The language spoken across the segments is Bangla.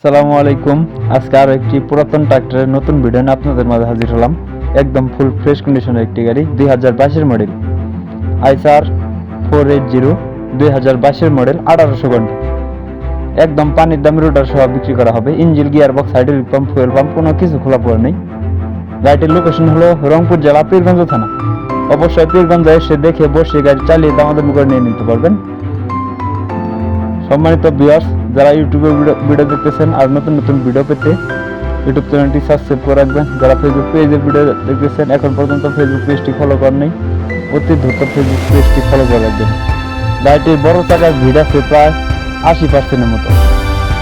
আসসালামু আলাইকুম। আজকে আরো একটি পুরাতন ট্রাক্টরের নতুন ভিডিও নিয়ে আপনাদের মাঝে হাজির হলাম। একদম ফুল ফ্রেশ কন্ডিশনের একটি গাড়ি, 2022 মডেল আইসার 480, 2022 মডেল, 1800 ঘন্টা। একদম পানির দামে রোটার সহ বিক্রি করা হবে। Engine, gear box, hydraulic pump, fuel pump কোনো কিছু খোলা পড়ে নেই। গাড়িটির লোকেশন হলো রংপুর জেলা, পীরগঞ্জ থানা। অবশ্যই পীরগঞ্জ এসে দেখে বসে গাড়ি চালিয়ে দামাদামি করে নিয়ে নিতে পারবেন। সম্মানিত ভিউয়ার্স, যারা ইউটিউবে ভিডিও দেখতেছেন আর নতুন নতুন ভিডিও পেতে ইউটিউব চ্যানেলটি সাবস্ক্রাইব করে রাখবেন। যারা ফেসবুক পেজের ভিডিও দেখতেছেন এখন পর্যন্ত ফেসবুক পেজটি ফলো করেন নাই, অতি দ্রুত ফেসবুক পেজটি ফলো করে রাখবেন। গাড়িটির বড় চাকার ভিড় আছে প্রায় 80%-এর মতো।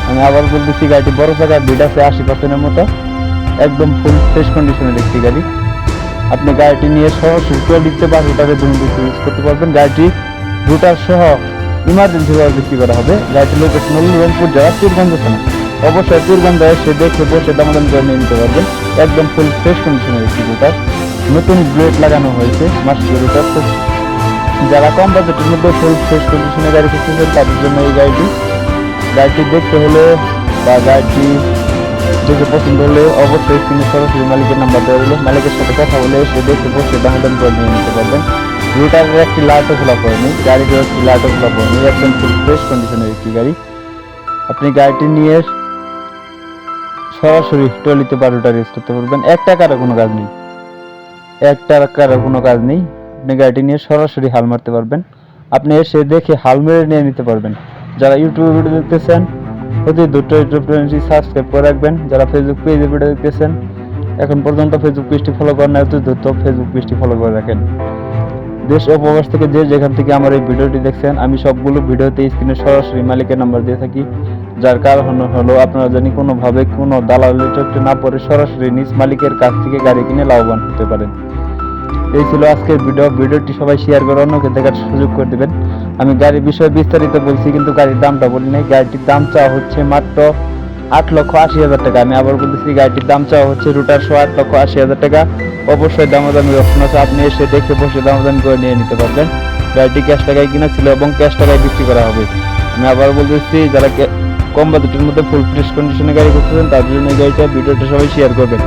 আমি আবার বলতেছি, গাড়িটির বড় চাকার ভিড় আছে 80%-এর মতো। একদম ফুল ফ্রেশ কন্ডিশনের একটি গাড়ি। আপনি গাড়িটি নিয়ে সরাসরি 20 বা রুটারে ইউজ করতে পারবেন। গাড়িটি রুটার সহ ইমার্জেন্সি ভাবে বিক্রি করা হবে। গাড়িটির লোকেশন হল রংপুর জেলা, পীরগঞ্জ থানা। অবশ্যই পীরগঞ্জ এসে দেখে বসে দামাদামি করে নিয়ে নিতে পারবেন। একদম ফুল ফ্রেশ কন্ডিশনের একটি রুটার, নতুন ব্লেড লাগানো হয়েছে মাস্টার রুটার। তো যারা কম বাজেটের মধ্যে ফুল ফ্রেশ কন্ডিশনের গাড়ি খুঁজতেছেন তাদের জন্য এই গাড়িটি দেখতে হলে বা গাড়িটি দেখে পছন্দ হলে অবশ্যই স্ক্রিনে সরাসরি মালিকের নাম্বার দেওয়া হলো। মালিকের সাথে কথা বলে এসে দেখে বসে দামাদামি করে নিয়ে নিতে পারবেন। রুটারের একটি লাইটও খোলা পড়েনি, গাড়িটির একটি লাইটও খোলা পড়েনি। একদম ফুল ফ্রেশ কন্ডিশনের একটি গাড়ি। আপনি গাড়িটি নিয়ে সরাসরি ট্রলিতে বা রুটার ইউজ করতে পারবেন। 1 টাকারও কোনো কাজ নেই, 1 টাকারও কোনো কাজ নেই। আপনি গাড়িটি নিয়ে সরাসরি হাল মারতে পারবেন। আপনি এসে দেখে হাল মেরে নিয়ে নিতে পারবেন। যারা ইউটিউবে ভিডিও দেখতেছেন অতি দ্রুত ইউটিউব চ্যানেলটি সাবস্ক্রাইব করে রাখবেন। যারা ফেসবুক পেজে ভিডিও দেখতেছেন এখন পর্যন্ত ফেসবুক পেজটি ফলো করেন না, অতি দ্রুত ফেসবুক পেজটি ফলো করে রাখেন। দেশ ও প্রবাস থেকে যেখান থেকে আমার এই ভিডিওটি দেখছেন, আমি সবগুলো ভিডিওতে স্ক্রিনে সরাসরি মালিকের নাম্বার দিয়ে থাকি। যার কারণ হলো আপনারা জানি কোনোভাবে কোনো দালালি চক্রে না পড়ে সরাসরি নিজ মালিকের কাছ থেকে গাড়ি কিনে লাভবান হতে পারেন। এই ছিল আজকের ভিডিওটি সবাই শেয়ার করে অন্যকে দেখার সুযোগ করে দেবেন। আমি গাড়ির বিষয়ে বিস্তারিত বলছি কিন্তু গাড়ির দামটা বলি নাই। গাড়িটির দাম চাওয়া হচ্ছে মাত্র 8,80,000 টাকা। আমি আবার বলতেছি, গাড়িটির দাম চাওয়া হচ্ছে রুটার সহ 8,80,000 টাকা। অবশ্যই দামাদামির অপশন আছে, আপনি এসে দেখে বসে দামাদামি করে নিয়ে নিতে পারবেন। গাড়িটি ক্যাশ টাকায় কিনা ছিল এবং ক্যাশ টাকায় বিক্রি করা হবে। আমি আবার বলতেছি, যারা কম বাজেটের মধ্যে ফুল ফ্রেশ কন্ডিশনে গাড়ি করতেছেন তাদের জন্য এই গাড়িটা ভিডিওটা সবাই শেয়ার করবেন।